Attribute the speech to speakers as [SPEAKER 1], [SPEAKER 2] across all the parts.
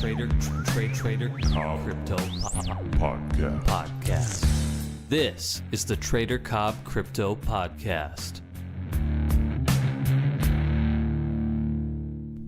[SPEAKER 1] Trader Cobb Crypto Podcast. This is the Trader Cobb Crypto Podcast.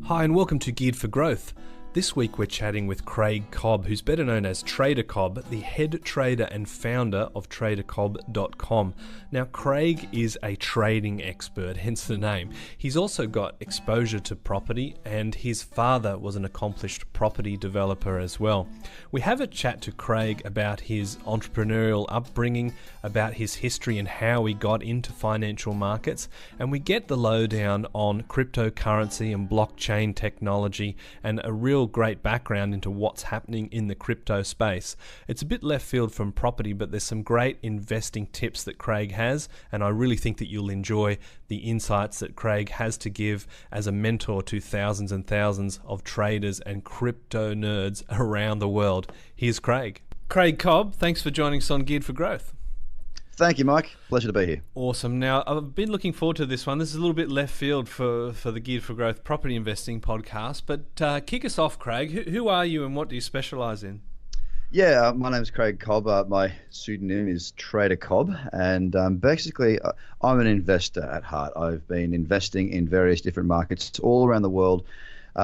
[SPEAKER 2] Hi and welcome to Geared for Growth. This week we're chatting with Craig Cobb, who's better known as Trader Cobb, the head trader and founder of TraderCobb.com. Now, Craig is a trading expert, hence the name. He's also got exposure to property, and his father was an accomplished property developer as well. We have a chat to Craig about his entrepreneurial upbringing, about his history and how he got into financial markets, and we get the lowdown on cryptocurrency and blockchain technology and a real great background into what's happening in the crypto space. It's a bit left field from property, but there's some great investing tips that Craig has, and I really think that you'll enjoy the insights that Craig has to give as a mentor to thousands and thousands of traders and crypto nerds around the world. Here's Craig. Craig Cobb, thanks for joining us on Geared for Growth.
[SPEAKER 3] Thank you, Mike. Pleasure to be here.
[SPEAKER 2] Awesome. Now, I've been looking forward to this one. This is a little bit left field for the Geared for Growth property investing podcast, but kick us off, Craig. Who are you and what do you specialise in?
[SPEAKER 3] Yeah, my name is Craig Cobb. My pseudonym is Trader Cobb, and basically I'm an investor at heart. I've been investing in various different markets all around the world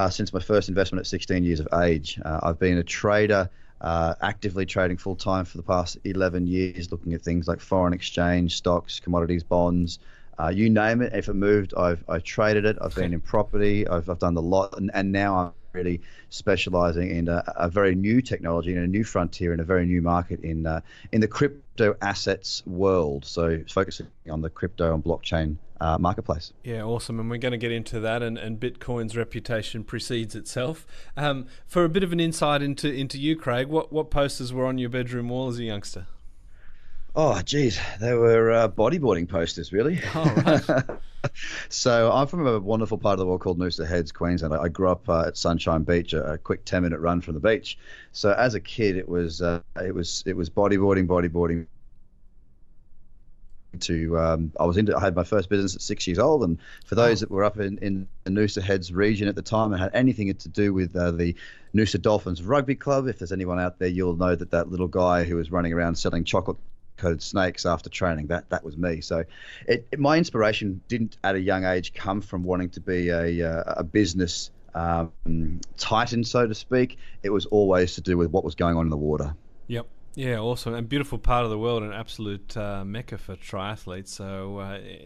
[SPEAKER 3] since my first investment at 16 years of age. I've been a trader, actively trading full-time for the past 11 years, looking at things like foreign exchange, stocks, commodities, bonds, you name it. If it moved, I've traded it. I've been in property. I've done the lot, and now I'm really specializing in a very new technology and a new frontier in a very new market in the crypto assets world. So focusing on the crypto and blockchain marketplace.
[SPEAKER 2] Yeah, awesome. And we're going to get into that, and Bitcoin's reputation precedes itself. For a bit of an insight into you, Craig, what posters were on your bedroom wall as a youngster?
[SPEAKER 3] Oh, geez, they were bodyboarding posters, really.
[SPEAKER 2] Oh, right.
[SPEAKER 3] So I'm from a wonderful part of the world called Noosa Heads, Queensland. I grew up at Sunshine Beach, a quick 10-minute run from the beach. So as a kid, it was bodyboarding. I had my first business at 6 years old, and for those that were up in the Noosa Heads region at the time and had anything to do with the Noosa Dolphins Rugby Club, if there's anyone out there, you'll know that little guy who was running around selling chocolate-coated snakes after training, that was me. So my inspiration didn't at a young age come from wanting to be a business titan, so to speak. It was always to do with what was going on in the water.
[SPEAKER 2] Yep. Yeah, awesome. And beautiful part of the world, an absolute mecca for triathletes. So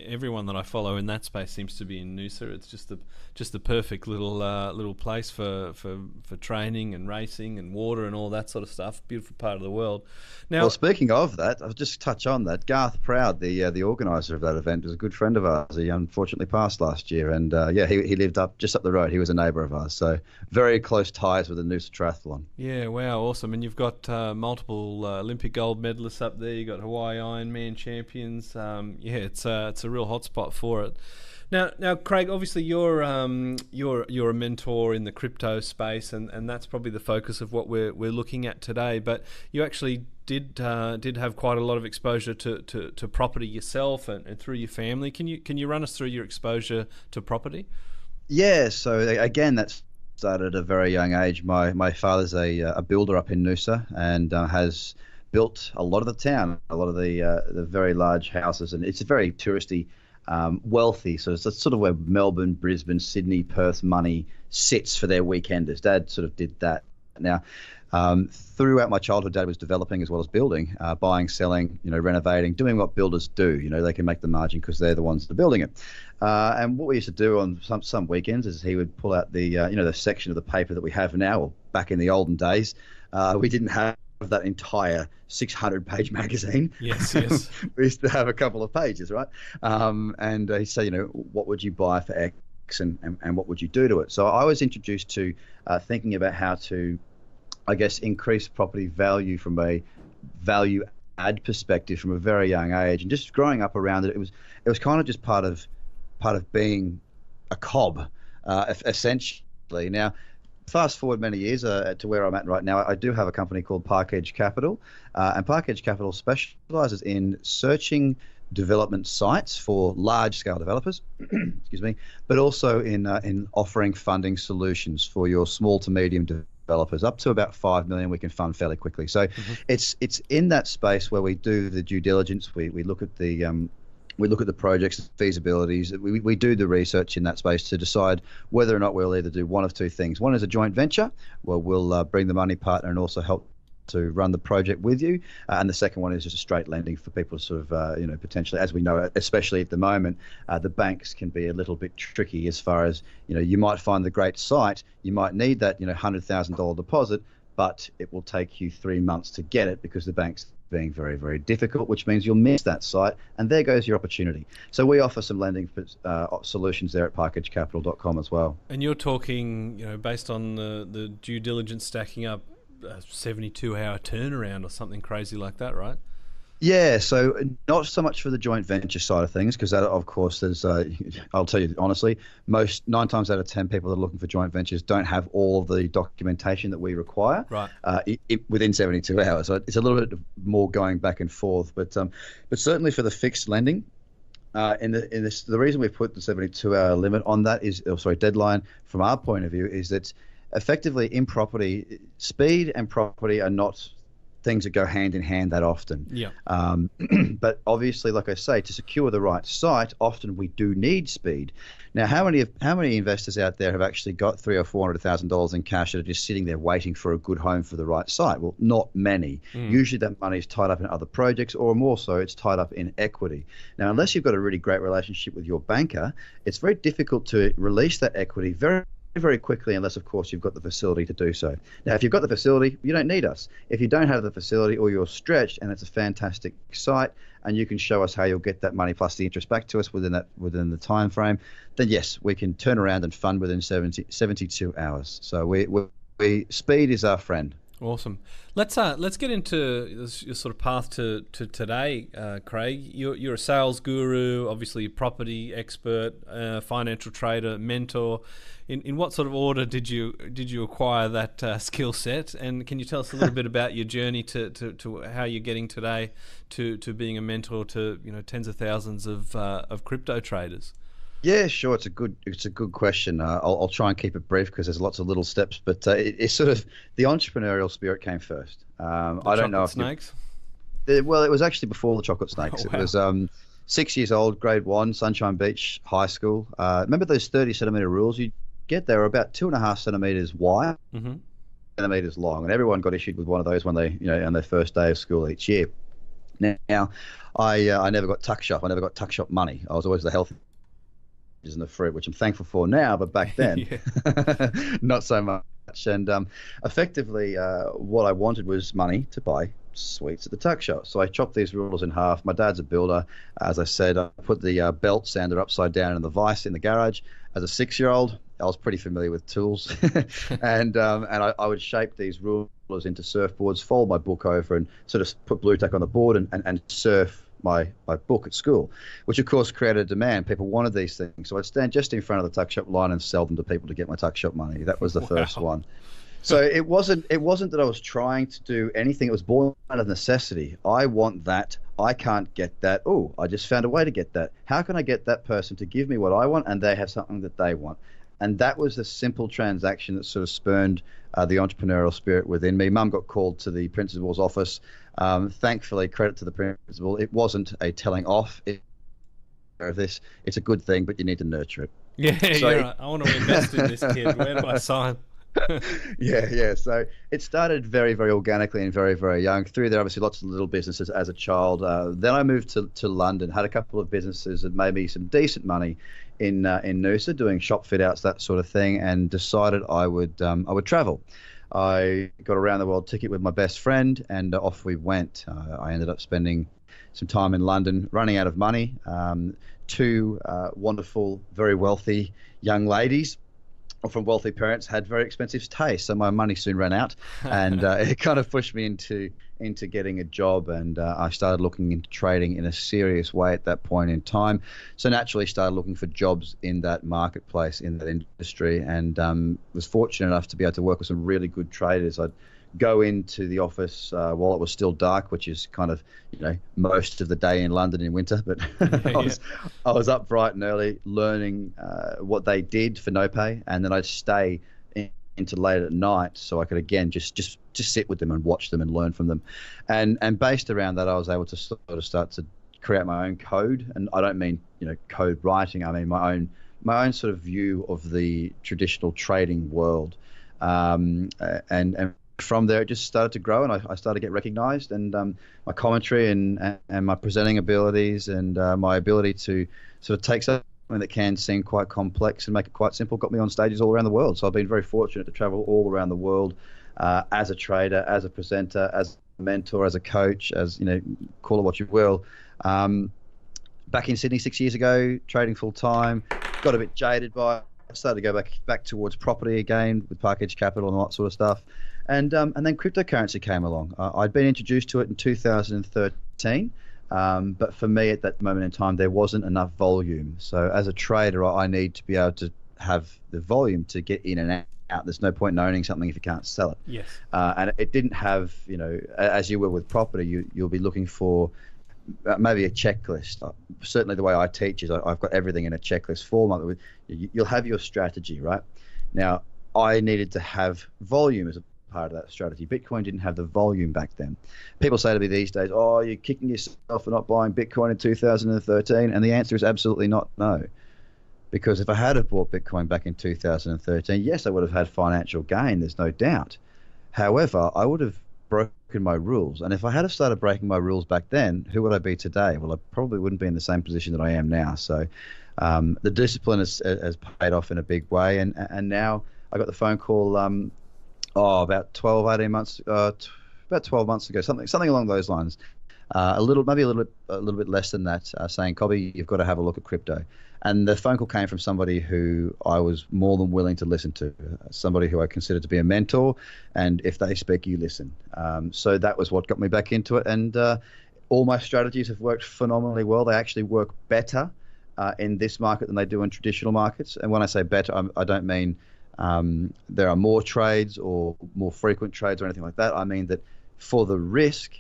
[SPEAKER 2] everyone that I follow in that space seems to be in Noosa. It's just the perfect little place for training and racing and water and all that sort of stuff. Beautiful part of the world. Now,
[SPEAKER 3] well, speaking of that, I'll just touch on that. Garth Proud, the organizer of that event, was a good friend of ours. He unfortunately passed last year, and he lived just up the road. He was a neighbour of ours, so very close ties with the Noosa Triathlon.
[SPEAKER 2] Yeah, wow, awesome. And you've got multiple Olympic gold medalists up there. You got Hawaii Ironman champions. It's a real hotspot for it. Now, Craig, obviously you're a mentor in the crypto space, and that's probably the focus of what we're looking at today. But you actually did have quite a lot of exposure to property yourself and through your family. Can you run us through your exposure to property?
[SPEAKER 3] Yeah. So again, that's started at a very young age. My father's a builder up in Noosa, and has built a lot of the town, a lot of the very large houses, and it's a very touristy, wealthy. So it's sort of where Melbourne, Brisbane, Sydney, Perth money sits for their weekenders. Dad sort of did that. Now, throughout my childhood, Dad was developing as well as building, buying, selling, renovating, doing what builders do. They can make the margin because they're the ones that are building it. And what we used to do on some weekends is he would pull out the section of the paper that we have now, or back in the olden days. We didn't have that entire 600-page magazine.
[SPEAKER 2] Yes.
[SPEAKER 3] We used to have a couple of pages, right? And he'd say, what would you buy for X, and what would you do to it? So I was introduced to thinking about how to, I guess, increase property value from a value add perspective from a very young age, and just growing up around it. It was kind of just part of being a cob, essentially. Now, fast forward many years to where I'm at right now, I do have a company called Park Edge Capital, and Park Edge Capital specializes in searching development sites for large-scale developers, excuse me, but also in offering funding solutions for your small to medium developers. Up to about 5 million we can fund fairly quickly. So it's in that space where we do the due diligence. We look at the projects, feasibilities. We do the research in that space to decide whether or not we'll either do one of two things. One is a joint venture, where we'll bring the money partner and also help to run the project with you. And the second one is just a straight lending for people to sort of, potentially, as we know, especially at the moment, the banks can be a little bit tricky as far as, you might find the great site, you might need that, $100,000 deposit, but it will take you 3 months to get it because the bank's being very, very difficult, which means you'll miss that site, and there goes your opportunity. So we offer some lending solutions there at parkedgecapital.com as well.
[SPEAKER 2] And you're talking, based on the due diligence stacking up, a 72-hour turnaround or something crazy like that, right?
[SPEAKER 3] Yeah, so not so much for the joint venture side of things, because that, of course, there's. I'll tell you honestly, 9 times out of 10 people that are looking for joint ventures don't have all of the documentation that we require.
[SPEAKER 2] Right.
[SPEAKER 3] Within 72 hours, so it's a little bit more going back and forth. But certainly for the fixed lending, the reason we've put the 72-hour limit on that deadline from our point of view is that effectively in property, speed and property are not things that go hand in hand that often.
[SPEAKER 2] Yeah.
[SPEAKER 3] But obviously, like I say, to secure the right site, often we do need speed. Now, how many investors out there have actually got $300,000 or $400,000 in cash that are just sitting there waiting for a good home for the right site? Well, not many. Usually that money is tied up in other projects, or more so, it's tied up in equity. Now, unless you've got a really great relationship with your banker, it's very difficult to release that equity very quickly, unless of course you've got the facility to do so. Now, if you've got the facility, you don't need us. If you don't have the facility, or you're stretched and it's a fantastic site and you can show us how you'll get that money plus the interest back to us within the time frame, then yes, we can turn around and fund within 72 hours. So we speed is our friend.
[SPEAKER 2] Awesome. Let's get into your sort of path to today, Craig. You're a sales guru, obviously a property expert, financial trader, mentor. In what sort of order did you acquire that skill set? And can you tell us a little bit about your journey to how you're getting today to being a mentor to tens of thousands of crypto traders?
[SPEAKER 3] Yeah, sure. It's a good question. I'll try and keep it brief because there's lots of little steps, but it's sort of the entrepreneurial spirit came first. I don't know if
[SPEAKER 2] snakes.
[SPEAKER 3] Well, it was actually before the chocolate snakes.
[SPEAKER 2] Oh, wow.
[SPEAKER 3] It was 6 years old, grade 1, Sunshine Beach High School. Remember those 30-centimeter rules you get? They were about 2.5 centimeters wide, centimeters long, and everyone got issued with one of those when they, on their first day of school each year. Now, I never got tuck shop. I never got tuck shop money. I was always the healthy and the fruit, which I'm thankful for now, but back then, not so much. And effectively, what I wanted was money to buy sweets at the tuck shop. So I chopped these rules in half. My dad's a builder. As I said, I put the belt sander upside down in the vise in the garage. As a 6-year-old, I was pretty familiar with tools, and I would shape these rulers into surfboards, fold my book over, and sort of put blue tack on the board and surf my book at school, which of course created a demand. People wanted these things, so I'd stand just in front of the tuck shop line and sell them to people to get my tuck shop money. That was the first one. So it wasn't that I was trying to do anything. It was born out of necessity. I want that. I can't get that. Oh, I just found a way to get that. How can I get that person to give me what I want and they have something that they want? And that was the simple transaction that sort of spurned the entrepreneurial spirit within me. Mum got called to the principal's office. Thankfully, credit to the principal, it wasn't a telling off. It's a good thing, but you need to nurture it.
[SPEAKER 2] Yeah, so you're right. I want to invest in this kid. Where do I sign?
[SPEAKER 3] Yeah. So it started very, very organically and very, very young. Through there, obviously, lots of little businesses as a child. Then I moved to London, had a couple of businesses that made me some decent money in Noosa, doing shop fit outs, that sort of thing, and decided I would travel. I got a round the world ticket with my best friend, and off we went. I ended up spending some time in London, running out of money. Two wonderful, very wealthy young ladies from wealthy parents had very expensive taste, so my money soon ran out, and it kind of pushed me into getting a job, and I started looking into trading in a serious way at that point in time. So naturally started looking for jobs in that marketplace, in that industry, and was fortunate enough to be able to work with some really good traders. I'd go into the office while it was still dark, which is kind of most of the day in London in winter, but I was up bright and early learning what they did for no pay, and then I'd stay in into late at night, so I could again just sit with them and watch them and learn from them, and based around that, I was able to sort of start to create my own code. And I don't mean code writing. I mean my own sort of view of the traditional trading world, and from there it just started to grow, and I started to get recognized, and my commentary and my presenting abilities and my ability to sort of take something that can seem quite complex and make it quite simple got me on stages all around the world. So I've been very fortunate to travel all around the world as a trader, as a presenter, as a mentor, as a coach, as call it what you will. Back in Sydney 6 years ago, trading full time, got a bit jaded by it, started to go back towards property again with Park Edge Capital and all that sort of stuff. And then cryptocurrency came along. I'd been introduced to it in 2013, but for me at that moment in time, there wasn't enough volume. So as a trader, I need to be able to have the volume to get in and out. There's no point in owning something if you can't sell it.
[SPEAKER 2] Yes.
[SPEAKER 3] And it didn't have, as you will with property, you'll be looking for maybe a checklist. Certainly the way I teach is I've got everything in a checklist format. You'll have your strategy, right? Now, I needed to have volume as a part of that strategy. Bitcoin didn't have the volume back then. People say to me these days, oh, you're kicking yourself for not buying Bitcoin in 2013. And the answer is absolutely not no. Because if I had have bought Bitcoin back in 2013, yes, I would have had financial gain, there's no doubt. However, I would have broken my rules. And if I had have started breaking my rules back then, who would I be today? Well, I probably wouldn't be in the same position that I am now. So the discipline has paid off in a big way. And now I got the phone call about 12 months ago, something along those lines. A little bit less than that, saying, Cobby, you've got to have a look at crypto. And the phone call came from somebody who I was more than willing to listen to, somebody who I consider to be a mentor, and if they speak, you listen. So that was what got me back into it, and all my strategies have worked phenomenally well. They actually work better in this market than they do in traditional markets. And when I say better, I don't mean there are more trades or more frequent trades or anything like that. I mean that for the risk,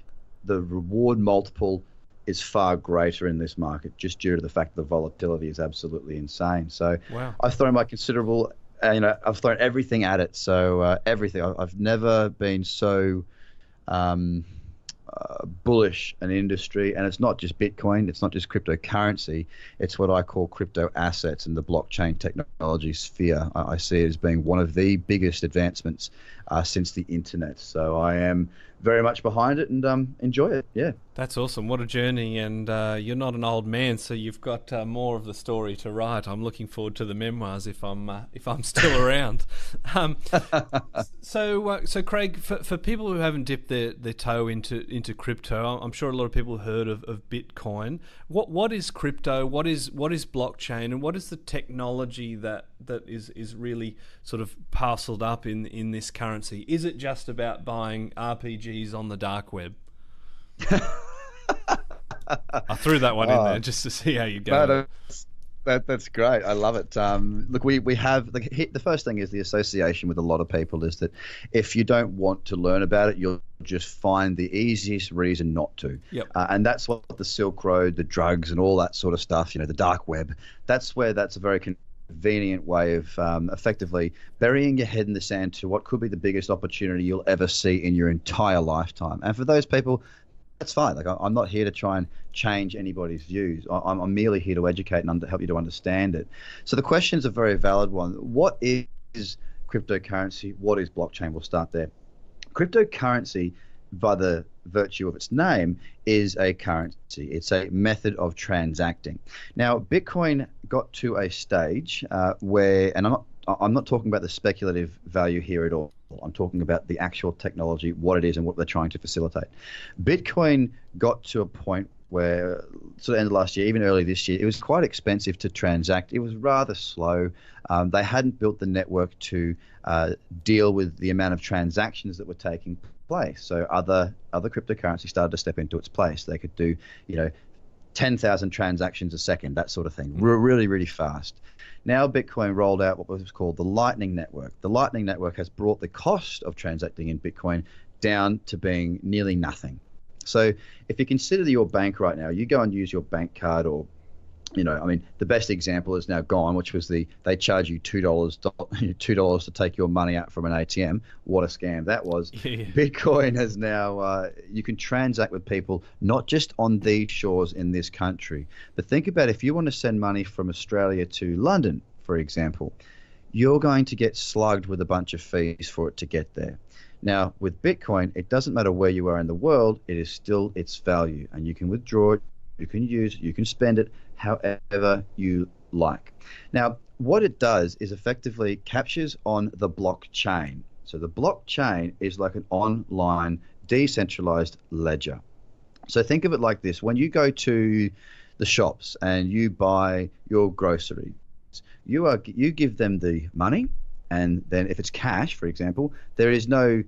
[SPEAKER 3] the reward multiple is far greater in this market, just due to the fact that the volatility is absolutely insane. So
[SPEAKER 2] wow.
[SPEAKER 3] I've thrown my considerable, I've thrown everything at it. So everything. I've never been so bullish an industry, and it's not just Bitcoin, it's not just cryptocurrency, it's what I call crypto assets and the blockchain technology sphere. I see it as being one of the biggest advancements since the internet. So I am very much behind it and enjoy it. Yeah.
[SPEAKER 2] That's awesome. What a journey. And you're not an old man, so you've got more of the story to write. I'm looking forward to the memoirs if I'm still around. So Craig, for people who haven't dipped their toe into crypto, I'm sure a lot of people have heard of Bitcoin. What is crypto? What is blockchain? And what is the technology that is really sort of parceled up in this currency? Is it just about buying RPGs on the dark web? I threw that one in there just to see how you go.
[SPEAKER 3] No, that's great. I love it. Look, we have the first thing is the association with a lot of people is that if you don't want to learn about it, you'll just find the easiest reason not to.
[SPEAKER 2] Yep.
[SPEAKER 3] And that's what the Silk Road, the drugs, and all that sort of stuff. The dark web. That's a very convenient way of effectively burying your head in the sand to what could be the biggest opportunity you'll ever see in your entire lifetime. And for those people, that's fine. Like, I'm not here to try and change anybody's views. I'm merely here to educate and help you to understand it. So the question is a very valid one. What is cryptocurrency? What is blockchain? We'll start there. Cryptocurrency, by the virtue of its name, is a currency. It's a method of transacting. Now, Bitcoin got to a stage where, and I'm not talking about the speculative value here at all. I'm talking about the actual technology, what it is, and what they're trying to facilitate. Bitcoin got to a point where, sort of end of last year, even early this year, it was quite expensive to transact. It was rather slow. They hadn't built the network to deal with the amount of transactions that were taking place. So other cryptocurrencies started to step into its place. They could do, 10,000 transactions a second, that sort of thing, really, really fast. Now Bitcoin rolled out what was called the Lightning Network. The Lightning Network has brought the cost of transacting in Bitcoin down to being nearly nothing. So if you consider your bank right now, you go and use your bank card or I mean, the best example is now gone, which was they charge you $2 to take your money out from an ATM. What a scam that was.
[SPEAKER 2] Yeah.
[SPEAKER 3] Bitcoin has now, you can transact with people not just on these shores in this country, but think about if you want to send money from Australia to London, for example, you're going to get slugged with a bunch of fees for it to get there. Now, with Bitcoin, it doesn't matter where you are in the world, it is still its value, and you can withdraw it, you can use it, you can spend it however you like. Now, what it does is effectively captures on the blockchain. So the blockchain is like an online decentralized ledger. So think of it like this. When you go to the shops and you buy your groceries, you give them the money, and then if it's cash, for example, there is no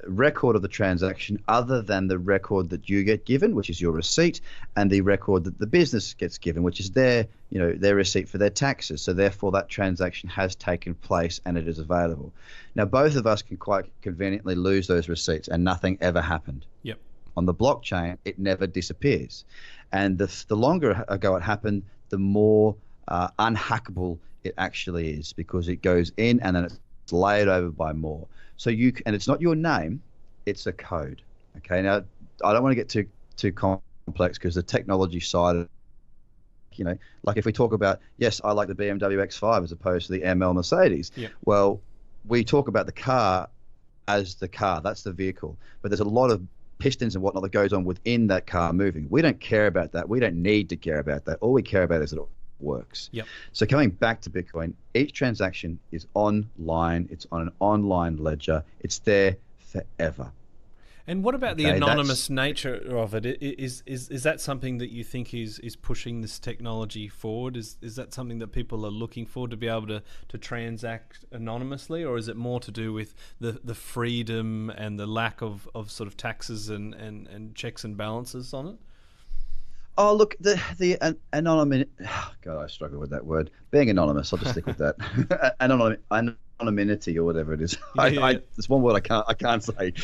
[SPEAKER 3] record of the transaction other than the record that you get given, which is your receipt, and the record that the business gets given, which is their receipt for their taxes. So therefore that transaction has taken place and it is available. Now both of us can quite conveniently lose those receipts and nothing ever happened.
[SPEAKER 2] Yep.
[SPEAKER 3] On the blockchain, it never disappears. And the longer ago it happened, the more unhackable it actually is, because it goes in and then it's layered over by more. So and it's not your name, it's a code. Okay, now I don't want to get too complex, because the technology side, like if we talk about, yes, I like the BMW X5 as opposed to the ML Mercedes.
[SPEAKER 2] Yeah.
[SPEAKER 3] Well, we talk about the car as the car, that's the vehicle, but there's a lot of pistons and whatnot that goes on within that car moving. We don't care about that. We don't need to care about that. All we care about is that it works.
[SPEAKER 2] Yep.
[SPEAKER 3] So coming back to Bitcoin, each transaction is online. It's on an online ledger. It's there forever.
[SPEAKER 2] And what about the anonymous nature of it? Is that something that you think is pushing this technology forward? Is that something that people are looking for, to be able to transact anonymously, or is it more to do with the freedom and the lack of sort of taxes and checks and balances on it?
[SPEAKER 3] Oh, look, the anonymity. Oh, God, I struggle with that word. Being anonymous, I'll just stick with that. Anonymity or whatever it is.
[SPEAKER 2] Yeah.
[SPEAKER 3] It's one word I can't say.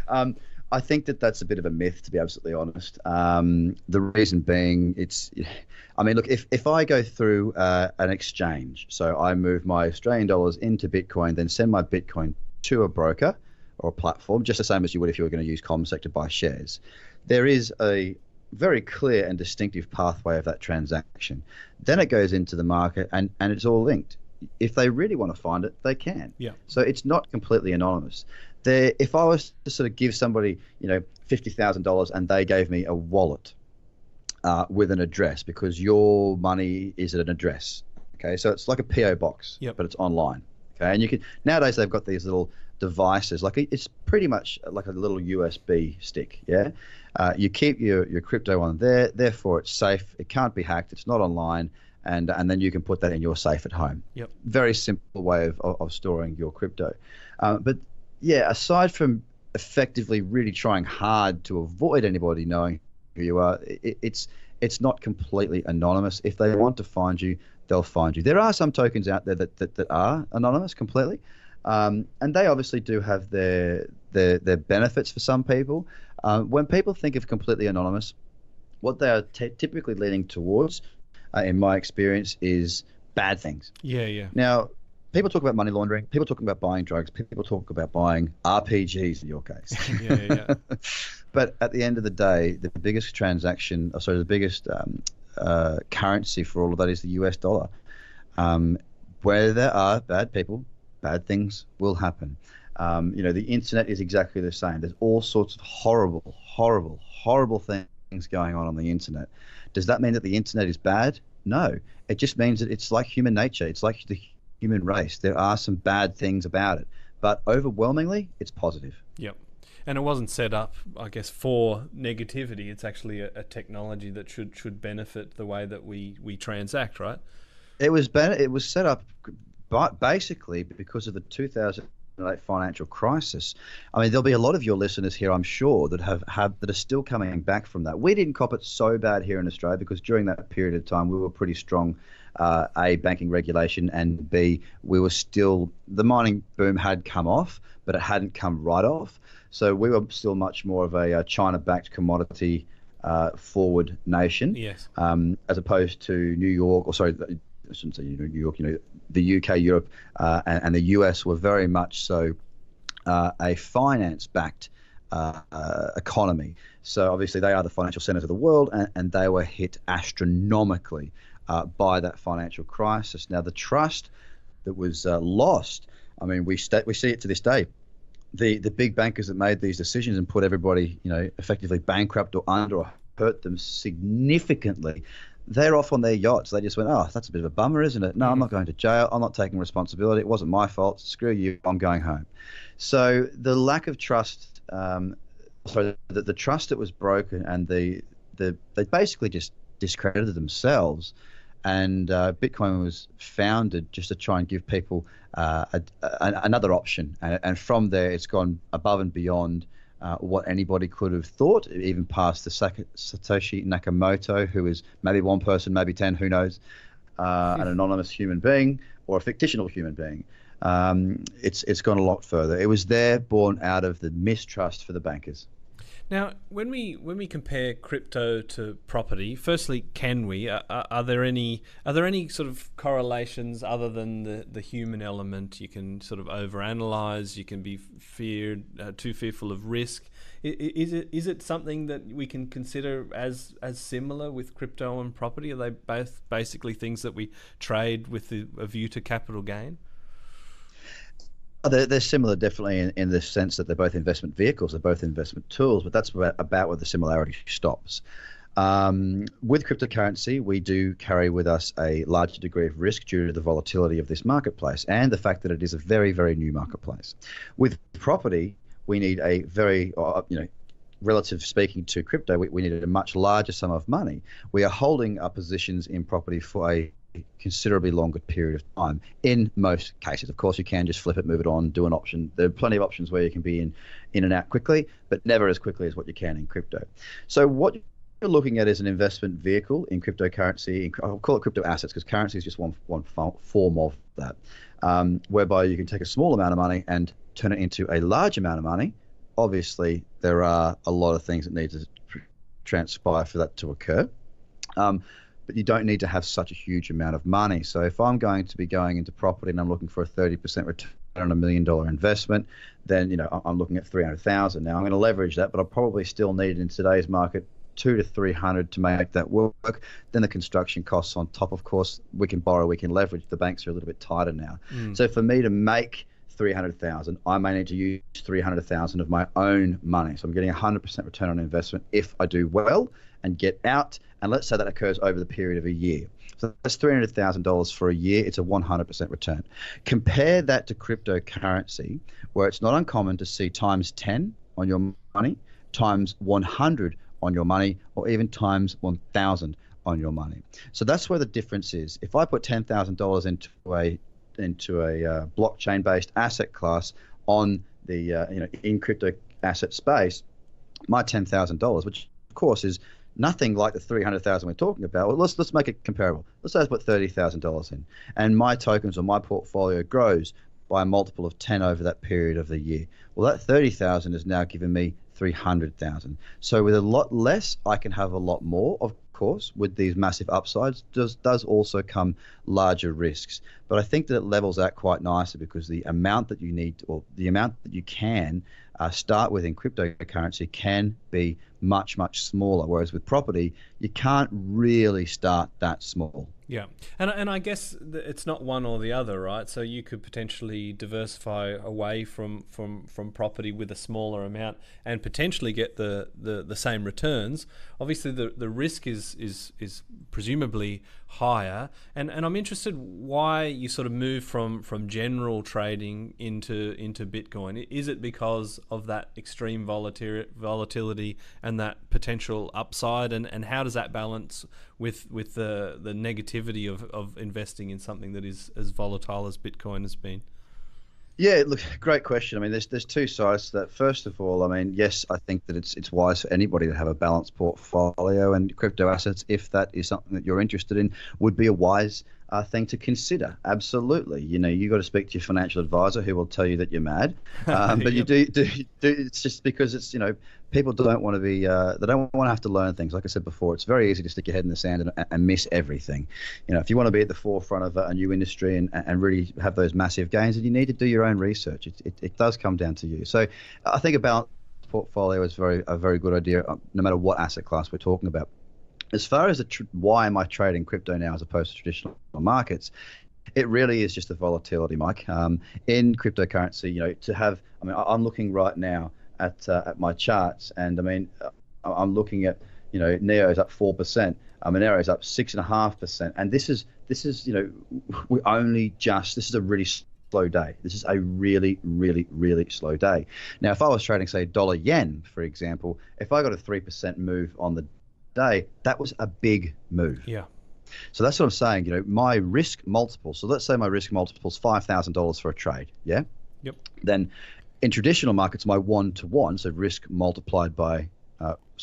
[SPEAKER 3] I think that's a bit of a myth, to be absolutely honest. The reason being, look, if I go through an exchange, so I move my Australian dollars into Bitcoin, then send my Bitcoin to a broker or a platform, just the same as you would if you were going to use CommSec to buy shares, there is a very clear and distinctive pathway of that transaction. Then it goes into the market and it's all linked. If they really want to find it, they can.
[SPEAKER 2] Yeah.
[SPEAKER 3] So it's not completely anonymous. If I was to sort of give somebody, $50,000 and they gave me a wallet with an address, because your money is at an address. Okay, so it's like a PO box,
[SPEAKER 2] yep,
[SPEAKER 3] but it's online. Okay, and you can nowadays they've got these little devices, like it's pretty much like a little USB stick. Yeah. You keep your crypto on there, therefore it's safe. It can't be hacked. It's not online, and then you can put that in your safe at home.
[SPEAKER 2] Yep. Very
[SPEAKER 3] simple way of storing your crypto. But yeah, aside from effectively really trying hard to avoid anybody knowing who you are, it's not completely anonymous. If they want to find you, they'll find you. There are some tokens out there that are anonymous completely, and they obviously do have their benefits for some people. When people think of completely anonymous, what they are typically leaning towards, in my experience, is bad things.
[SPEAKER 2] Yeah.
[SPEAKER 3] Now, people talk about money laundering. People talk about buying drugs. People talk about buying RPGs in your case.
[SPEAKER 2] Yeah.
[SPEAKER 3] But at the end of the day, the biggest the biggest currency for all of that is the US dollar. Where there are bad people, bad things will happen. The internet is exactly the same. There's all sorts of horrible things going on the internet. Does that mean that the internet is bad? No. It just means that it's like human nature. It's like the human race. There are some bad things about it, but overwhelmingly, it's positive.
[SPEAKER 2] Yep. And it wasn't set up, I guess, for negativity. It's actually a technology that should benefit the way that we transact, right?
[SPEAKER 3] It was set up basically because of the 2008 financial crisis. I mean, there'll be a lot of your listeners here, I'm sure, that that are still coming back from that. We didn't cop it so bad here in Australia because during that period of time we were pretty strong. A, banking regulation, and B, the mining boom had come off, but it hadn't come right off. So we were still much more of a China-backed commodity forward nation.
[SPEAKER 2] Yes.
[SPEAKER 3] As opposed to New York, or sorry, I shouldn't say New York. The UK, Europe, and the US were very much so a finance-backed economy. So obviously they are the financial centers of the world, and they were hit astronomically by that financial crisis. Now, the trust that was lost, I mean, we see it to this day. The big bankers that made these decisions and put everybody, effectively bankrupt or under or hurt them significantly, they're off on their yachts. They just went, oh, that's a bit of a bummer, isn't it? No, I'm not going to jail. I'm not taking responsibility. It wasn't my fault. Screw you. I'm going home. So the lack of trust, the trust that was broken, and they basically just discredited themselves. And Bitcoin was founded just to try and give people another option. And from there, it's gone above and beyond what anybody could have thought, even past the Satoshi Nakamoto, who is maybe one person, maybe 10, who knows, an anonymous human being or a fictional human being. It's gone a lot further. It was there born out of the mistrust for the bankers.
[SPEAKER 2] Now, when we compare crypto to property, firstly, can we? Are there any sort of correlations other than the human element? You can sort of overanalyze. You can be too fearful of risk. Is it something that we can consider as similar with crypto and property? Are they both basically things that we trade with a view to capital gain?
[SPEAKER 3] They're similar, definitely, in the sense that they're both investment vehicles, they're both investment tools, but that's about where the similarity stops. With cryptocurrency, we do carry with us a larger degree of risk due to the volatility of this marketplace and the fact that it is a very, very new marketplace. With property, we need a very, relative speaking to crypto, we need a much larger sum of money. We are holding our positions in property for a considerably longer period of time in most cases. Of course, you can just flip it, move it on, do an option. There are plenty of options where you can be in and out quickly, but never as quickly as what you can in crypto. So what you're looking at is an investment vehicle in cryptocurrency. I'll call it crypto assets because currency is just one form of that, whereby you can take a small amount of money and turn it into a large amount of money. Obviously, there are a lot of things that need to transpire for that to occur. But you don't need to have such a huge amount of money. So if I'm going to be going into property and I'm looking for a 30% return on $1 million investment, then I'm looking at 300,000. Now I'm going to leverage that, but I'll probably still need in today's market 200 to 300 to make that work. Then the construction costs on top. Of course, we can borrow, we can leverage. The banks are a little bit tighter now. So for me to make 300,000, I may need to use 300,000 of my own money. So I'm getting 100% return on investment if I do well and get out. And let's say that occurs over the period of a year. So that's $300,000 for a year. It's a 100% return. Compare that to cryptocurrency, where it's not uncommon to see times 10 on your money, times 100 on your money, or even times 1,000 on your money. So that's where the difference is. If I put $10,000 into a blockchain-based asset class on the in crypto asset space, my $10,000, which of course is nothing like the 300,000 we're talking about. Well, let's make it comparable. Let's say I put $30,000 in, and my tokens or my portfolio grows by a multiple of 10 over that period of the year. Well, that 30,000 has now given me 300,000. So with a lot less, I can have a lot more. Of course, with these massive upsides, does also come larger risks. But I think that it levels out quite nicely because the amount that you need, or the amount that you can start with in cryptocurrency can be much, much smaller. Whereas with property, you can't really start that small.
[SPEAKER 2] Yeah, and I guess it's not one or the other, right? So you could potentially diversify away from property with a smaller amount and potentially get the same returns. Obviously, the risk is presumably higher, and I'm interested why you sort of move from general trading into Bitcoin. Is it because of that extreme volatility and that potential upside, and how does that balance with the negativity of investing in something that is as volatile as Bitcoin has been?
[SPEAKER 3] Yeah, look, great question. I mean, there's two sides to that. First of all, I mean, yes, I think that it's wise for anybody to have a balanced portfolio, and crypto assets, if that is something that you're interested in, would be a wise thing to consider. Absolutely. You got to speak to your financial advisor, who will tell you that you're mad. But you do. It's just because it's, people don't want to be. They don't want to have to learn things. Like I said before, it's very easy to stick your head in the sand and miss everything. If you want to be at the forefront of a new industry and really have those massive gains, then you need to do your own research. It does come down to you. So I think a balanced portfolio is a very good idea, no matter what asset class we're talking about. As far as why am I trading crypto now as opposed to traditional markets, it really is just the volatility, Mike. In cryptocurrency, I'm looking right now at my charts, and I'm looking at, Neo's up 4%, Monero's up 6.5%, and this is this is a really slow day. This is a really, really, really slow day. Now, if I was trading, say, dollar yen, for example, if I got a 3% move on the day, that was a big move.
[SPEAKER 2] Yeah.
[SPEAKER 3] So that's what I'm saying. My risk multiple. So let's say my risk multiple is $5,000 for a trade. Yeah.
[SPEAKER 2] Yep.
[SPEAKER 3] Then in traditional markets, my 1-to-1, so risk multiplied by,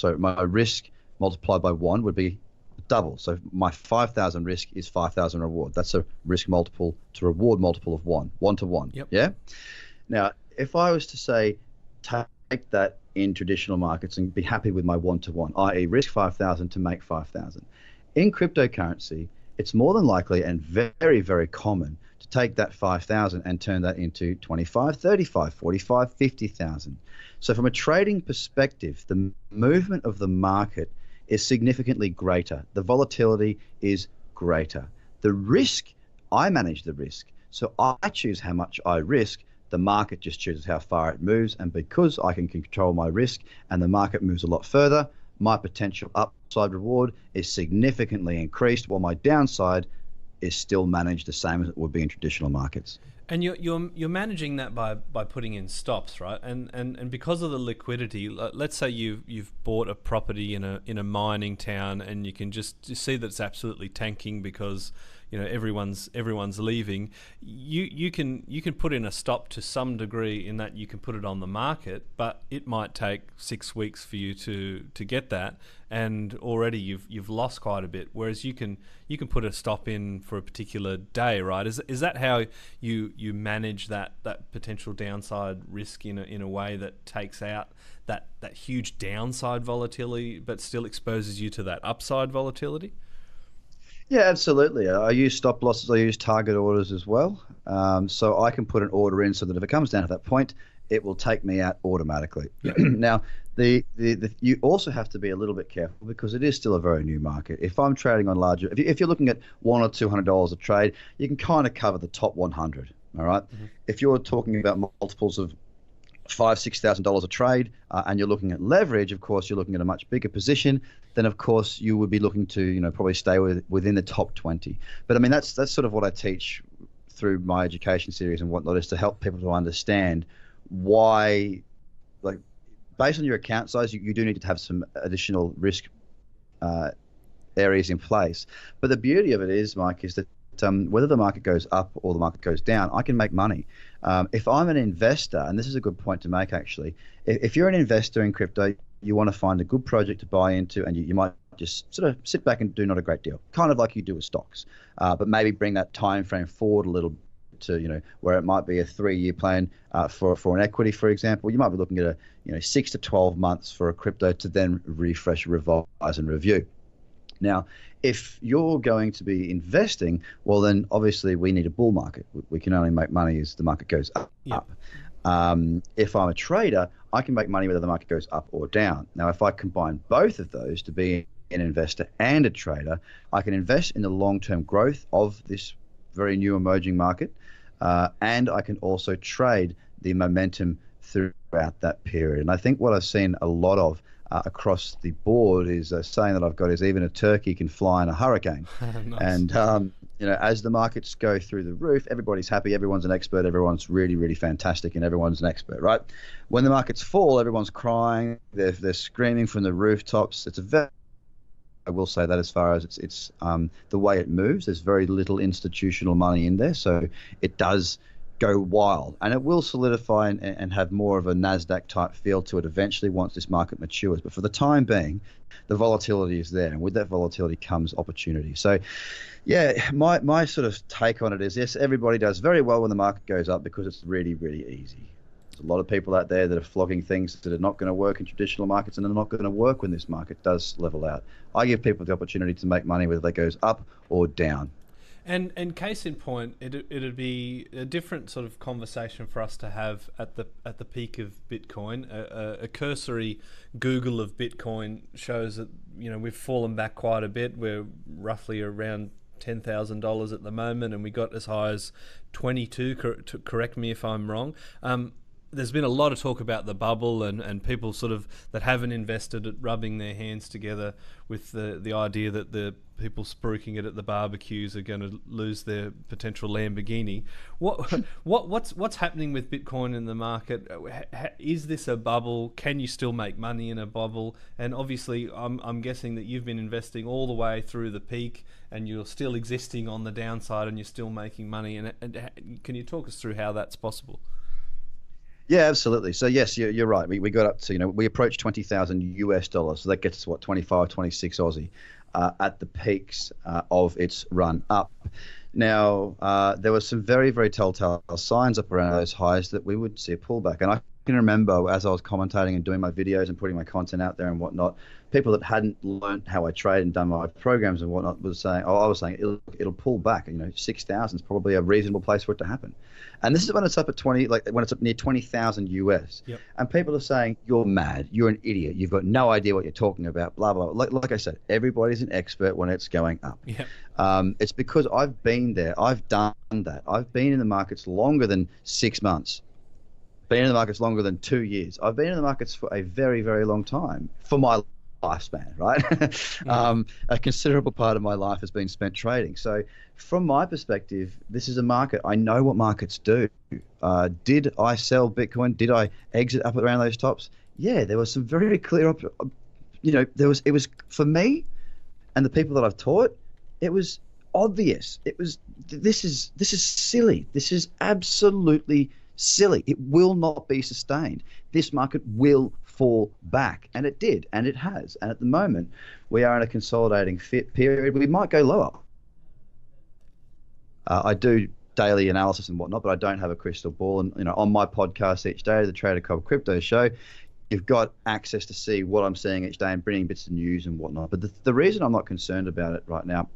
[SPEAKER 3] my risk multiplied by 1 would be double. So my 5,000 risk is 5,000 reward. That's a risk multiple to reward multiple of 1 to 1.
[SPEAKER 2] Yep.
[SPEAKER 3] Yeah. Now, if I was to say take that in traditional markets and be happy with my 1-to-1, i.e. risk 5,000 to make 5,000. In cryptocurrency, it's more than likely and very, very common to take that 5,000 and turn that into 25, 35, 45, 50,000. So from a trading perspective, the movement of the market is significantly greater. The volatility is greater. The risk, I manage the risk. So I choose how much I risk. The market just chooses how far it moves. And because I can control my risk and the market moves a lot further, my potential upside reward is significantly increased, while my downside is still managed the same as it would be in traditional markets.
[SPEAKER 2] And you're managing that by putting in stops, right? And because of the liquidity, let's say you've bought a property in a mining town, and you can just see that it's absolutely tanking because everyone's leaving. You can put in a stop to some degree, in that you can put it on the market, but it might take 6 weeks for you to get that, and already you've lost quite a bit. Whereas you can put a stop in for a particular day, right? Is that how you manage that potential downside risk in a way that takes out that huge downside volatility, but still exposes you to that upside volatility?
[SPEAKER 3] Yeah, absolutely. I use stop losses. I use target orders as well. So I can put an order in so that if it comes down to that point, it will take me out automatically. Yeah. Now, you also have to be a little bit careful, because it is still a very new market. If I'm trading on larger, if you're looking at $100 or $200 a trade, you can kind of cover the top 100. All right. Mm-hmm. If you're talking about multiples of $5,000-$6,000 a trade, and you're looking at leverage, of course, you're looking at a much bigger position, then of course you would be looking to probably stay within the top 20. But that's sort of what I teach through my education series and whatnot, is to help people to understand why, like, based on your account size, you do need to have some additional risk areas in place. But the beauty of it is, Mike, is that whether the market goes up or the market goes down, I can make money. If I'm an investor, and this is a good point to make actually, if you're an investor in crypto, you want to find a good project to buy into, and you might just sort of sit back and do not a great deal, kind of like you do with stocks, but maybe bring that time frame forward a little to where it might be a 3-year plan for an equity, for example. You might be looking at 6 to 12 months for a crypto to then refresh, revise, and review. Now, if you're going to be investing, well, then obviously we need a bull market. We can only make money as the market goes up.
[SPEAKER 2] Yeah.
[SPEAKER 3] If I'm a trader, I can make money whether the market goes up or down. Now, if I combine both of those to be an investor and a trader, I can invest in the long-term growth of this very new emerging market, and I can also trade the momentum throughout that period. And I think what I've seen a lot of across the board is a saying that I've got is, even a turkey can fly in a hurricane.
[SPEAKER 2] Nice.
[SPEAKER 3] And as the markets go through the roof, everybody's happy, everyone's an expert, everyone's really, really fantastic, and everyone's an expert, right? When the markets fall, everyone's crying, they're screaming from the rooftops. I will say that as far as it's the way it moves, there's very little institutional money in there, so it does go wild, and it will solidify and have more of a NASDAQ type feel to it eventually once this market matures. But for the time being, the volatility is there, and with that volatility comes opportunity. So yeah, my sort of take on it is, yes, everybody does very well when the market goes up because it's really, really easy. There's a lot of people out there that are flogging things that are not going to work in traditional markets and are not going to work when this market does level out. I give people the opportunity to make money whether that goes up or down.
[SPEAKER 2] And case in point, it'd be a different sort of conversation for us to have at the peak of Bitcoin. A cursory Google of Bitcoin shows that we've fallen back quite a bit. We're roughly around $10,000 at the moment, and we got as high as 22. Correct me if I'm wrong. There's been a lot of talk about the bubble and people sort of that haven't invested at rubbing their hands together with the idea that the people spruiking it at the barbecues are going to lose their potential Lamborghini. What's happening with Bitcoin in the market? Is this a bubble? Can you still make money in a bubble? And obviously, I'm guessing that you've been investing all the way through the peak, and you're still existing on the downside, and you're still making money. And can you talk us through how that's possible?
[SPEAKER 3] Yeah, absolutely. So yes, you're right. We got up to, we approached 20,000 US dollars. So that gets us, what, 25, 26 Aussie at the peaks of its run up. Now, there were some very, very telltale signs up around those highs that we would see a pullback. And I can remember as I was commentating and doing my videos and putting my content out there and whatnot, people that hadn't learned how I trade and done my programs and whatnot was saying, I was saying it'll pull back. 6,000 is probably a reasonable place for it to happen. And this is when it's up at when it's up near 20,000 US. Yep. And people are saying, you're mad, you're an idiot, you've got no idea what you're talking about, blah, blah, blah. Like I said, everybody's an expert when it's going up. Yep. It's because I've been there, I've done that. I've been in the markets longer than 6 months, been in the markets longer than 2 years. I've been in the markets for a very, very long time for my lifespan, right? A considerable part of my life has been spent trading. So from my perspective, this is a market. I know what markets do. Did I sell Bitcoin? Did I exit up around those tops? Yeah, there was some very clear, it was for me and the people that I've taught, it was obvious. This is silly. This is absolutely silly. It will not be sustained. This market will fall back, and it did, and it has. And at the moment, we are in a consolidating period. We might go lower. I do daily analysis and whatnot, but I don't have a crystal ball. And on my podcast each day, the Trader Cobb Crypto Show, you've got access to see what I'm seeing each day and bringing bits of news and whatnot. But the reason I'm not concerned about it right now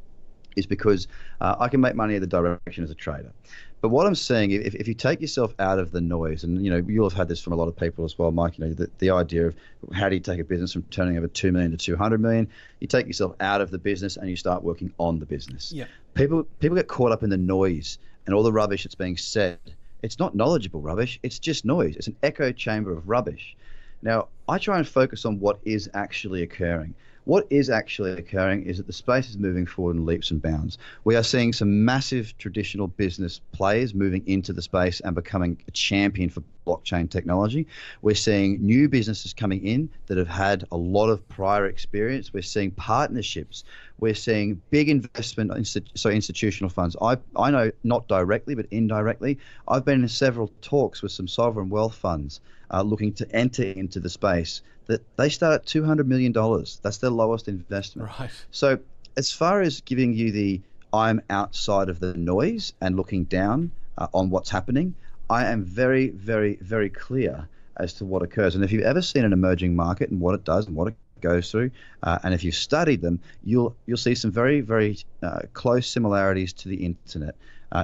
[SPEAKER 3] is because I can make money in the direction as a trader. But what I'm saying, if you take yourself out of the noise, and you'll have had this from a lot of people as well, Mike, the idea of how do you take a business from turning over 2 million to 200 million? You take yourself out of the business and you start working on the business. Yeah. People get caught up in the noise and all the rubbish that's being said. It's not knowledgeable rubbish, it's just noise. It's an echo chamber of rubbish. Now, I try and focus on what is actually occurring. What is actually occurring is that the space is moving forward in leaps and bounds. We are seeing some massive traditional business players moving into the space and becoming a champion for blockchain technology. We're seeing new businesses coming in that have had a lot of prior experience. We're seeing partnerships. We're seeing big investment, institutional funds. I know not directly, but indirectly. I've been in several talks with some sovereign wealth funds looking to enter into the space that they start at $200 million. That's their lowest investment. Right. So as far as giving you the I'm outside of the noise and looking down on what's happening, I am very, very, very clear as to what occurs. And if you've ever seen an emerging market and what it does and what it goes through, and if you've studied them, you'll see some very, very close similarities to the internet.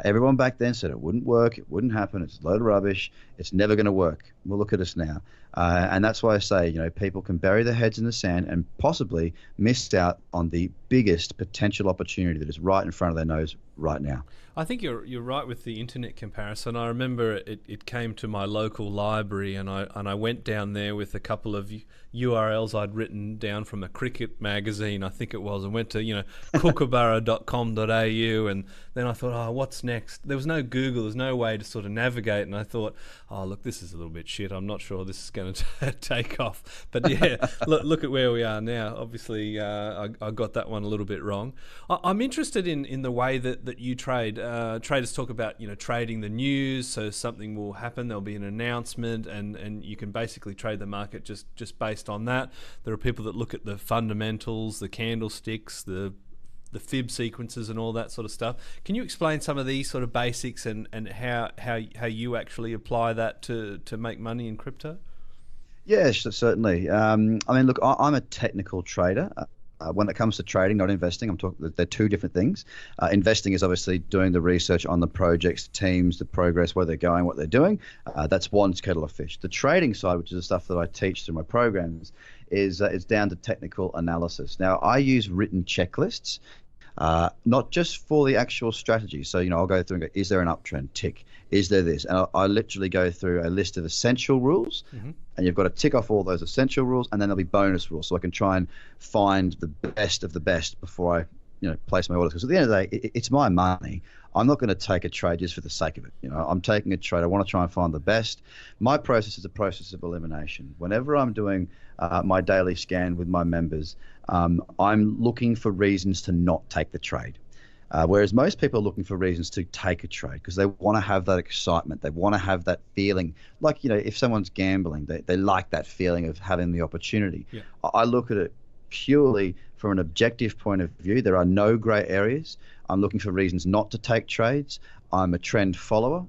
[SPEAKER 3] Everyone back then said it wouldn't work, it wouldn't happen, it's a load of rubbish, it's never going to work. Well, look at us now. And that's why I say, people can bury their heads in the sand and possibly miss out on the biggest potential opportunity that is right in front of their nose right now.
[SPEAKER 2] I think you're right with the internet comparison. I remember it came to my local library, and I went down there with a couple of URLs I'd written down from a cricket magazine, I think it was, and went to kookaburra.com.au, and then I thought, what's next? There was no Google, there's no way to sort of navigate, and I thought, look, this is a little bit shit. I'm not sure this is going to take off. But yeah, look at where we are now. Obviously, I got that one one a little bit wrong. I'm interested in the way that you trade. Traders talk about, trading the news, so something will happen, there'll be an announcement, and you can basically trade the market just based on that. There are people that look at the fundamentals, the candlesticks, the fib sequences and all that sort of stuff. Can you explain some of these sort of basics and how you actually apply that to make money in crypto?
[SPEAKER 3] Yes, certainly. Look, I'm a technical trader. When it comes to trading, not investing, I'm talking. They're two different things. Investing is obviously doing the research on the projects, teams, the progress, where they're going, what they're doing. That's one kettle of fish. The trading side, which is the stuff that I teach through my programs, is down to technical analysis. Now, I use written checklists, not just for the actual strategy. So, I'll go through and go, is there an uptrend? Tick. Is there this? And I literally go through a list of essential rules, and you've got to tick off all those essential rules, and then there'll be bonus rules. So I can try and find the best of the best before I, place my orders. Because at the end of the day, it's my money. I'm not going to take a trade just for the sake of it. I'm taking a trade. I want to try and find the best. My process is a process of elimination. Whenever I'm doing my daily scan with my members, I'm looking for reasons to not take the trade. Whereas most people are looking for reasons to take a trade because they want to have that excitement. They want to have that feeling. Like, if someone's gambling, they like that feeling of having the opportunity. Yeah. I look at it purely from an objective point of view. There are no gray areas. I'm looking for reasons not to take trades. I'm a trend follower.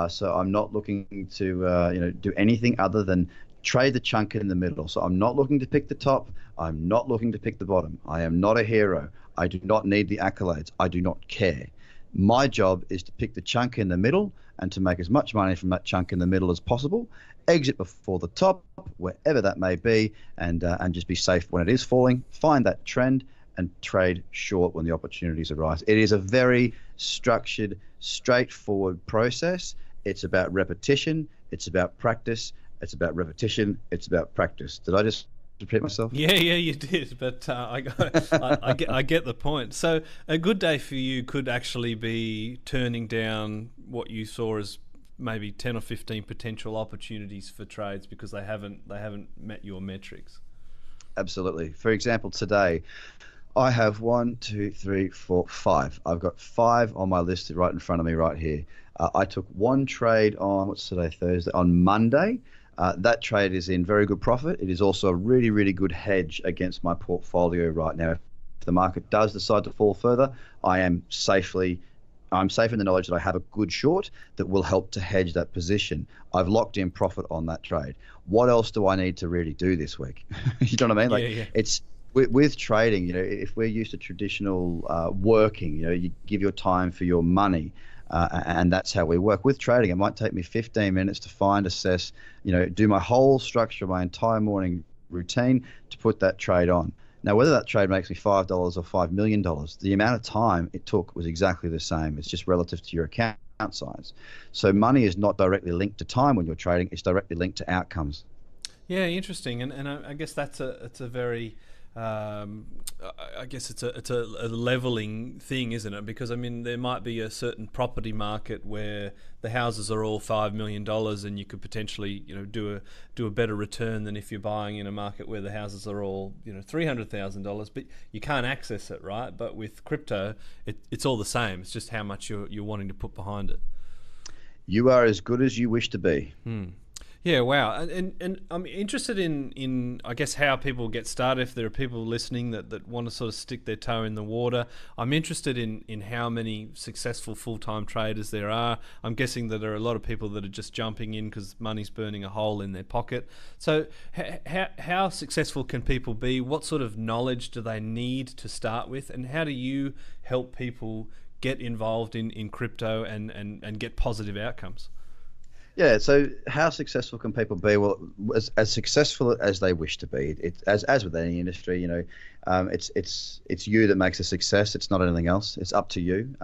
[SPEAKER 3] So I'm not looking to do anything other than trade the chunk in the middle. So I'm not looking to pick the top. I'm not looking to pick the bottom. I am not a hero. I do not need the accolades. I do not care. My job is to pick the chunk in the middle and to make as much money from that chunk in the middle as possible, exit before the top, wherever that may be, and just be safe when it is falling, find that trend, and trade short when the opportunities arise. It is a very structured, straightforward process. It's about repetition. It's about practice. It's about repetition. It's about practice. Did I just repeat myself?
[SPEAKER 2] Yeah, you did, but I get the point. So a good day for you could actually be turning down what you saw as maybe 10 or 15 potential opportunities for trades because they haven't met your metrics.
[SPEAKER 3] Absolutely. For example, today I have 1, 2, 3, 4, 5. I've got 5 on my list right in front of me right here. I took one trade on, what's today, Thursday, on Monday. That trade is in very good profit. It is also a really, really good hedge against my portfolio right now. If the market does decide to fall further, I'm safe in the knowledge that I have a good short that will help to hedge that position. I've locked in profit on that trade. What else do I need to really do this week? You know what I mean?
[SPEAKER 2] Yeah.
[SPEAKER 3] It's with trading, if we're used to traditional working, you give your time for your money. And that's how we work. With trading, it might take me 15 minutes to find, assess, do my whole structure, my entire morning routine to put that trade on. Now, whether that trade makes me $5 or $5 million, the amount of time it took was exactly the same. It's just relative to your account size. So money is not directly linked to time when you're trading. It's directly linked to outcomes.
[SPEAKER 2] Yeah, interesting. And I guess it's a very... I guess it's a leveling thing, isn't it? Because there might be a certain property market where the houses are all $5 million, and you could potentially do a better return than if you're buying in a market where the houses are all $300,000, but you can't access it, right? But with crypto, it's all the same. It's just how much you're wanting to put behind it.
[SPEAKER 3] You are as good as you wish to be.
[SPEAKER 2] Yeah, wow. And I'm interested in I guess how people get started. If there are people listening that want to sort of stick their toe in the water, I'm interested in how many successful full-time traders there are. I'm guessing that there are a lot of people that are just jumping in because money's burning a hole in their pocket. So how successful can people be? What sort of knowledge do they need to start with? And how do you help people get involved in crypto and get positive outcomes?
[SPEAKER 3] Yeah, so how successful can people be? Well, as successful as they wish to be. As with any industry, it's you that makes a success. It's not anything else. It's up to you,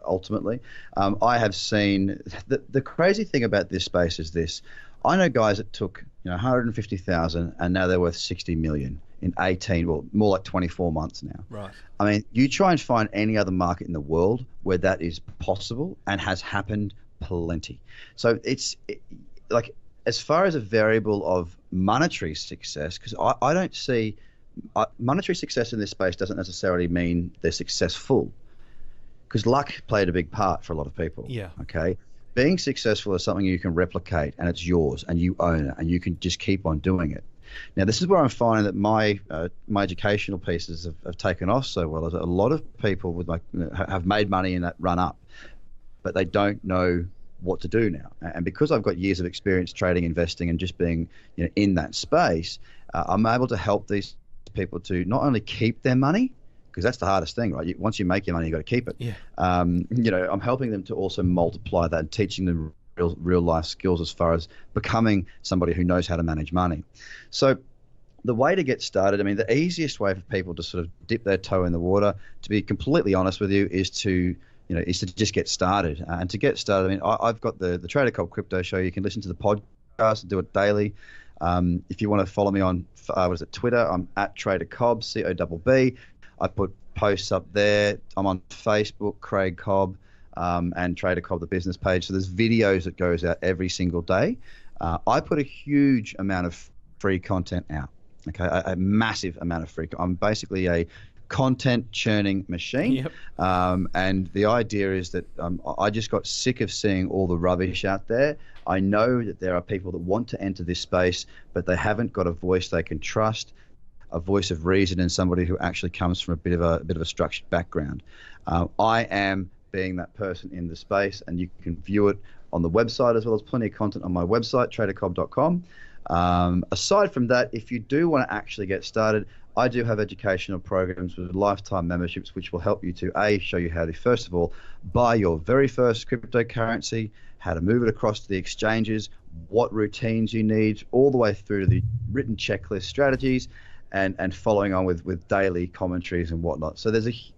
[SPEAKER 3] ultimately. I have seen the crazy thing about this space is this. I know guys that took 150,000 and now they're worth 60 million in 18, well, more like 24 months now.
[SPEAKER 2] Right.
[SPEAKER 3] You try and find any other market in the world where that is possible and has happened plenty. So like as far as a variable of monetary success, because I don't see monetary success in this space doesn't necessarily mean they're successful, because luck played a big part for a lot of people.
[SPEAKER 2] Yeah.
[SPEAKER 3] Okay. Being successful is something you can replicate, and it's yours, and you own it, and you can just keep on doing it. Now, this is where I'm finding that my educational pieces have taken off so well. A lot of people with have made money in that run up, but they don't know what to do now. And because I've got years of experience trading, investing, and just being in that space, I'm able to help these people to not only keep their money, because that's the hardest thing, right? Once you make your money, you got to keep it.
[SPEAKER 2] Yeah.
[SPEAKER 3] I'm helping them to also multiply that and teaching them real life skills as far as becoming somebody who knows how to manage money. So the way to get started, I mean, the easiest way for people to sort of dip their toe in the water, to be completely honest with you, is to just get started. And to get started, I mean, I've got the Trader Cobb Crypto Show. You can listen to the podcast and do it daily. If you want to follow me on, Twitter, I'm at Trader Cobb, COBB. I put posts up there. I'm on Facebook, Craig Cobb, and Trader Cobb, the business page. So there's videos that goes out every single day. I put a huge amount of free content out. Okay, a massive amount of free. I'm basically a content churning machine.
[SPEAKER 2] Yep.
[SPEAKER 3] And the idea is that I just got sick of seeing all the rubbish out there. I know that there are people that want to enter this space, but they haven't got a voice they can trust, a voice of reason, and somebody who actually comes from a bit of a structured background. I am being that person in the space, and you can view it on the website as well. As plenty of content on my website, tradercobb.com. Aside from that, if you do want to actually get started, I do have educational programs with lifetime memberships, which will help you to show you how to, first of all, buy your very first cryptocurrency, how to move it across to the exchanges, what routines you need, all the way through to the written checklist strategies, and following on with daily commentaries and whatnot. So there's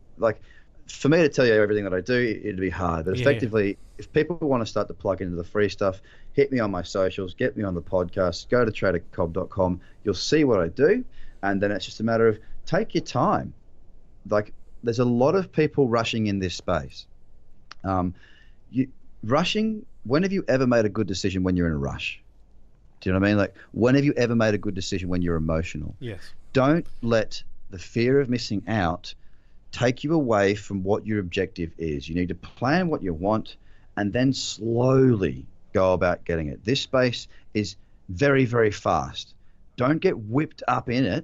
[SPEAKER 3] for me to tell you everything that I do, it'd be hard. But effectively, if people want to start to plug into the free stuff, hit me on my socials, get me on the podcast, go to tradercobb.com. You'll see what I do. And then it's just a matter of take your time. There's a lot of people rushing in this space. Rushing, when have you ever made a good decision when you're in a rush? Do you know what I mean? When have you ever made a good decision when you're emotional?
[SPEAKER 2] Yes.
[SPEAKER 3] Don't let the fear of missing out take you away from what your objective is. You need to plan what you want and then slowly go about getting it. This space is very, very fast. Don't get whipped up in it.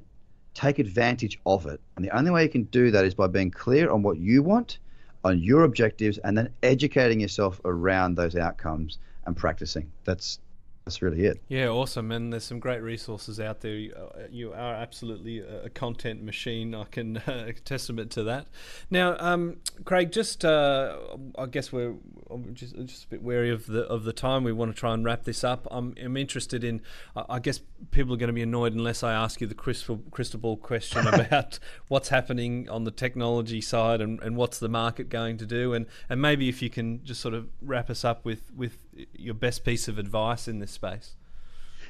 [SPEAKER 3] Take advantage of it. And the only way you can do that is by being clear on what you want, on your objectives, and then educating yourself around those outcomes and practicing. That's really it.
[SPEAKER 2] Yeah, awesome. And there's some great resources out there. You are absolutely a content machine. I can testament to that. Now, Craig, just I guess we're just a bit wary of the time. We want to try and wrap this up. I'm interested in. I guess people are going to be annoyed unless I ask you the crystal ball question about what's happening on the technology side and what's the market going to do, and maybe if you can just sort of wrap us up with your best piece of advice in this space.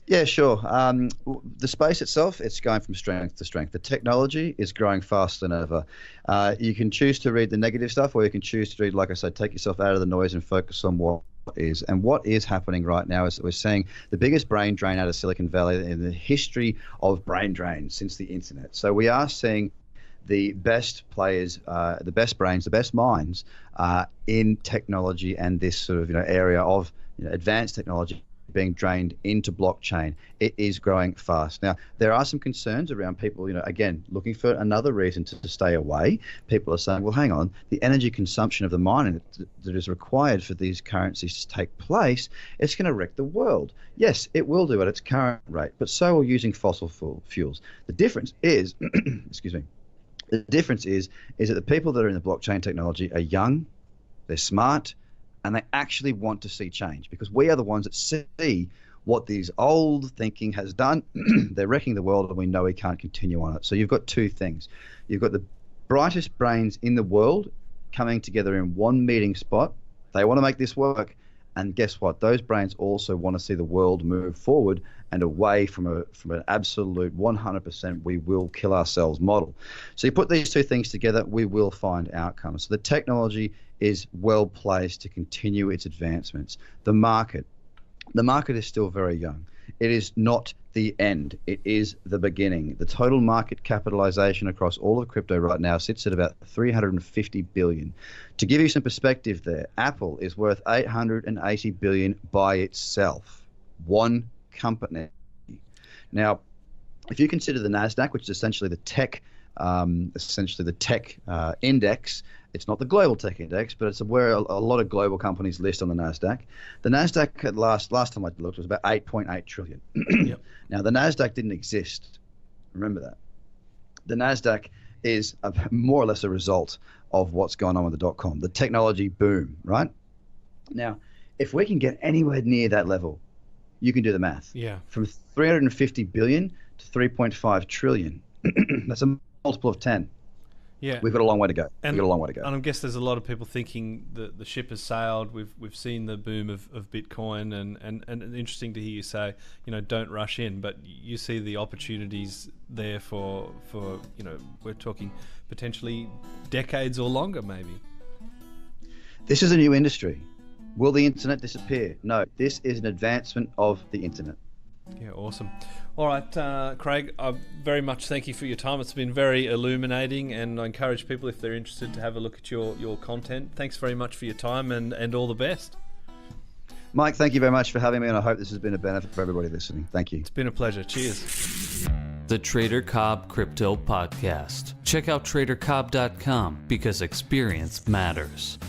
[SPEAKER 3] Yeah, sure. The space itself, it's going from strength to strength. The technology is growing faster than ever. You can choose to read the negative stuff, or you can choose to read, like I said, take yourself out of the noise and focus on what is. And what is happening right now is that we're seeing the biggest brain drain out of Silicon Valley in the history of brain drains since the internet. So we are seeing the best players, the best brains, the best minds in technology and this sort of area of advanced technology being drained into blockchain. It is growing fast. Now, there are some concerns around people, again, looking for another reason to stay away. People are saying, well, hang on, the energy consumption of the mining that is required for these currencies to take place, it's going to wreck the world. Yes, it will do at its current rate, but so are using fossil fuels. The difference is, excuse me, the difference is that the people that are in the blockchain technology are young, they're smart, and they actually want to see change, because we are the ones that see what these old thinking has done. They're wrecking the world, and we know we can't continue on it. So you've got two things. You've got the brightest brains in the world coming together in one meeting spot. They want to make this work. And guess what? Those brains also want to see the world move forward and away from an absolute 100% we will kill ourselves model. So you put these two things together, we will find outcomes. So the technology is well placed to continue its advancements. The market is still very young. It is not the end. It is the beginning. The total market capitalization across all of crypto right now sits at about 350 billion. To give you some perspective there, Apple is worth 880 billion by itself. One company. Now, if you consider the Nasdaq, which is essentially the tech index, it's not the global tech index, but it's where a lot of global companies list on the Nasdaq. The Nasdaq at last time I looked was about 8.8 trillion.
[SPEAKER 2] Yep.
[SPEAKER 3] Now the Nasdaq didn't exist. Remember that. The Nasdaq is more or less a result of what's going on with the .com, the technology boom, right? Now, if we can get anywhere near that level, you can do the math.
[SPEAKER 2] Yeah.
[SPEAKER 3] From 350 billion to 3.5 trillion. That's a multiple of 10.
[SPEAKER 2] Yeah,
[SPEAKER 3] we've got a long way to go. And I
[SPEAKER 2] guess there's a lot of people thinking that the ship has sailed. We've seen the boom of Bitcoin, and interesting to hear you say, don't rush in. But you see the opportunities there for we're talking potentially decades or longer, maybe.
[SPEAKER 3] This is a new industry. Will the internet disappear? No, this is an advancement of the internet.
[SPEAKER 2] Yeah, awesome. All right, Craig, I very much thank you for your time. It's been very illuminating, and I encourage people, if they're interested, to have a look at your content. Thanks very much for your time, and all the best.
[SPEAKER 3] Mike, thank you very much for having me, and I hope this has been a benefit for everybody listening. Thank you.
[SPEAKER 2] It's been a pleasure. Cheers.
[SPEAKER 1] The Trader Cobb Crypto Podcast. Check out TraderCobb.com because experience matters.